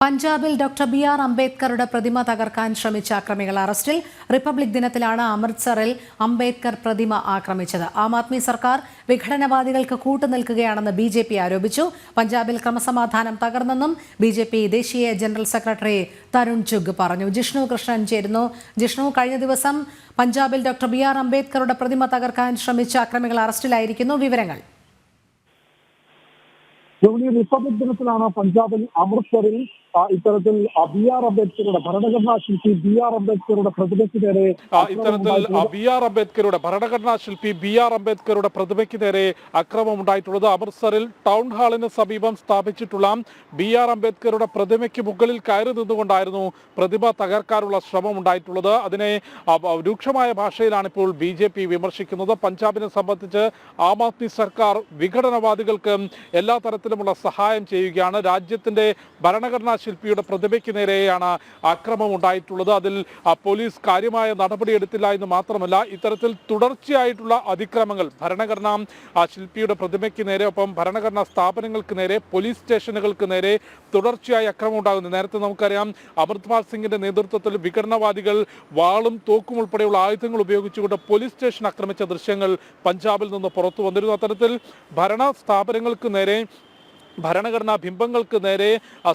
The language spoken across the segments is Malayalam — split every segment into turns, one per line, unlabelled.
പഞ്ചാബിൽ ഡോക്ടർ ബി.ആർ. അംബേദ്കറുടെ പ്രതിമ തകർക്കാൻ ശ്രമിച്ച അക്രമികൾ അറസ്റ്റിൽ. റിപ്പബ്ലിക് ദിനത്തിലാണ് അമൃത്സറിൽ അംബേദ്കർ പ്രതിമ ആക്രമിച്ചത്. ആം ആദ്മി സർക്കാർ വിഘടനവാദികൾക്ക് കൂട്ടുനിൽക്കുകയാണെന്ന് ബി.ജെ.പി. ആരോപിച്ചു. പഞ്ചാബിൽ ക്രമസമാധാനം തകർന്നെന്നും ബി.ജെ.പി. ദേശീയ ജനറൽ സെക്രട്ടറി തരുൺ ചുഗ് പറഞ്ഞു. ജിഷ്ണു കൃഷ്ണൻ ചേരുന്നു. ജിഷ്ണു, കഴിഞ്ഞ ദിവസം പഞ്ചാബിൽ ഡോക്ടർ ബി.ആർ. അംബേദ്കറുടെ പ്രതിമ തകർക്കാൻ ശ്രമിച്ച അക്രമികൾ അറസ്റ്റിലായിരിക്കുന്നു. വിവരങ്ങൾ.
റിപ്പബ്ലിക് ദിനത്തിലാണ് പഞ്ചാബിൽ അമൃത്സറിൽ ഇത്തരത്തിൽ ബി.ആർ. അംബേദ്കറുടെ ഭരണഘടനാ ശില്പി ബി.ആർ. അംബേദ്കറുടെ പ്രതിമയ്ക്ക് നേരെ
ബി.ആർ. അംബേദ്കറുടെ പ്രതിമയ്ക്ക് നേരെ അക്രമം ഉണ്ടായിട്ടുള്ളത്. അമൃത്സറിൽ ടൗൺ ഹാളിന് സമീപം സ്ഥാപിച്ചിട്ടുള്ള ബി.ആർ. അംബേദ്കറുടെ പ്രതിമയ്ക്ക് മുകളിൽ കയറി നിന്നുകൊണ്ടായിരുന്നു പ്രതിമ തകർക്കാനുള്ള ശ്രമം ഉണ്ടായിട്ടുള്ളത്. അതിനെ രൂക്ഷമായ ഭാഷയിലാണ് ഇപ്പോൾ ബി.ജെ.പി. വിമർശിക്കുന്നത്. പഞ്ചാബിനെ സംബന്ധിച്ച് ആം ആദ്മി സർക്കാർ വിഘടനവാദികൾക്ക് എല്ലാ തരത്തിലുമുള്ള സഹായം ചെയ്യുകയാണ്. രാജ്യത്തിന്റെ ഭരണഘടനാ ശില്പിയുടെ പ്രതിമയ്ക്ക് നേരെയാണ് അക്രമം ഉണ്ടായിട്ടുള്ളത്. അതിൽ പോലീസ് കാര്യമായ നടപടിയെടുത്തില്ല എന്ന് മാത്രമല്ല, ഇത്തരത്തിൽ തുടർച്ചയായിട്ടുള്ള അതിക്രമങ്ങൾ ഭരണഘടനാ ശില്പിയുടെ പ്രതിമയ്ക്ക് നേരെ, ഒപ്പം ഭരണഘടനാ സ്ഥാപനങ്ങൾക്ക് നേരെ, പോലീസ് സ്റ്റേഷനുകൾക്ക് നേരെ തുടർച്ചയായി അക്രമം ഉണ്ടാകുന്നു. നേരത്തെ നമുക്കറിയാം, അമൃത്പാൽ സിംഗിന്റെ നേതൃത്വത്തിൽ വിഘടനവാദികൾ വാളും തോക്കും ഉൾപ്പെടെയുള്ള ആയുധങ്ങൾ ഉപയോഗിച്ചുകൊണ്ട് പോലീസ് സ്റ്റേഷൻ ആക്രമിച്ച ദൃശ്യങ്ങൾ പഞ്ചാബിൽ നിന്ന് പുറത്തു വന്നിരുന്നു. അത്തരത്തിൽ ഭരണ സ്ഥാപനങ്ങൾക്ക് നേരെ, ഭരണഘടനാ ബിംബങ്ങൾക്ക് നേരെ,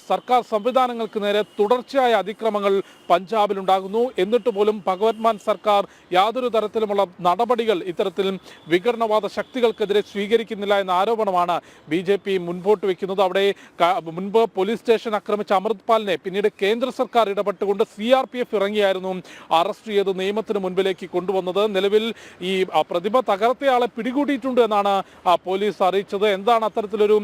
സർക്കാർ സംവിധാനങ്ങൾക്ക് നേരെ തുടർച്ചയായ അതിക്രമങ്ങൾ പഞ്ചാബിലുണ്ടാകുന്നു. എന്നിട്ട് പോലും ഭഗവത് മാൻ സർക്കാർ യാതൊരു തരത്തിലുമുള്ള നടപടികൾ ഇത്തരത്തിൽ വിഘടനവാദ ശക്തികൾക്കെതിരെ സ്വീകരിക്കുന്നില്ല എന്ന ആരോപണമാണ് ബി.ജെ.പി. മുൻപോട്ട് വെക്കുന്നത്. അവിടെ മുൻപ് പോലീസ് സ്റ്റേഷൻ ആക്രമിച്ച അമൃത്പാലിനെ പിന്നീട് കേന്ദ്ര സർക്കാർ ഇടപെട്ടുകൊണ്ട് CRPF ഇറങ്ങിയായിരുന്നു അറസ്റ്റ് ചെയ്ത് നിയമത്തിന് മുൻപിലേക്ക് കൊണ്ടുവന്നത്. നിലവിൽ ഈ പ്രതിമ തകർത്തയാളെ പിടികൂടിയിട്ടുണ്ട് എന്നാണ് പോലീസ് അറിയിച്ചത്. എന്താണ് അത്തരത്തിലൊരു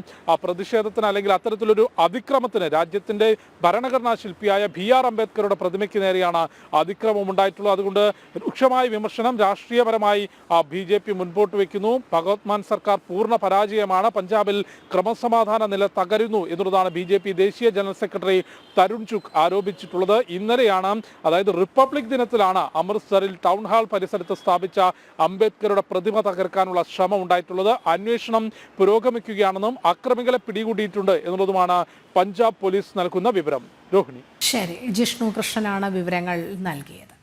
പ്രതിഷേധത്തിന് അല്ലെങ്കിൽ അത്തരത്തിലൊരു അതിക്രമത്തിന്? രാജ്യത്തിന്റെ ഭരണഘടനാ ശില്പിയായ ബി.ആർ. അംബേദ്കറുടെ പ്രതിമയ്ക്ക് നേരെയാണ് അതിക്രമം ഉണ്ടായിട്ടുള്ളത്. അതുകൊണ്ട് രൂക്ഷമായ വിമർശനം രാഷ്ട്രീയപരമായി ബി.ജെ.പി. മുൻപോട്ട് വെക്കുന്നു. ഭഗവത് മാൻ സർക്കാർ പൂർണ്ണ പരാജയമാണ്, പഞ്ചാബിൽ ക്രമസമാധാന നില തകരുന്നു എന്നുള്ളതാണ് ബി.ജെ.പി. ദേശീയ ജനറൽ സെക്രട്ടറി തരുൺ ചുഗ് ആരോപിച്ചിട്ടുള്ളത്. ഇന്നലെയാണ്, അതായത് റിപ്പബ്ലിക് ദിനത്തിലാണ് അമൃത്സറിൽ ടൗൺ ഹാൾ പരിസരത്ത് സ്ഥാപിച്ച അംബേദ്കറുടെ പ്രതിമ തകർക്കാനുള്ള ശ്രമം ഉണ്ടായിട്ടുള്ളത്. അന്വേഷണം പുരോഗമിക്കുകയാണെന്നും അക്രമികളെ പിടികൂടിയിട്ടുണ്ട് എന്നുള്ളതുമാണ് പഞ്ചാബ് പോലീസ് നൽകുന്ന വിവരം. രോഹിണി.
ശരി, ജിഷ്ണു കൃഷ്ണനാണ് വിവരങ്ങൾ നൽകിയത്.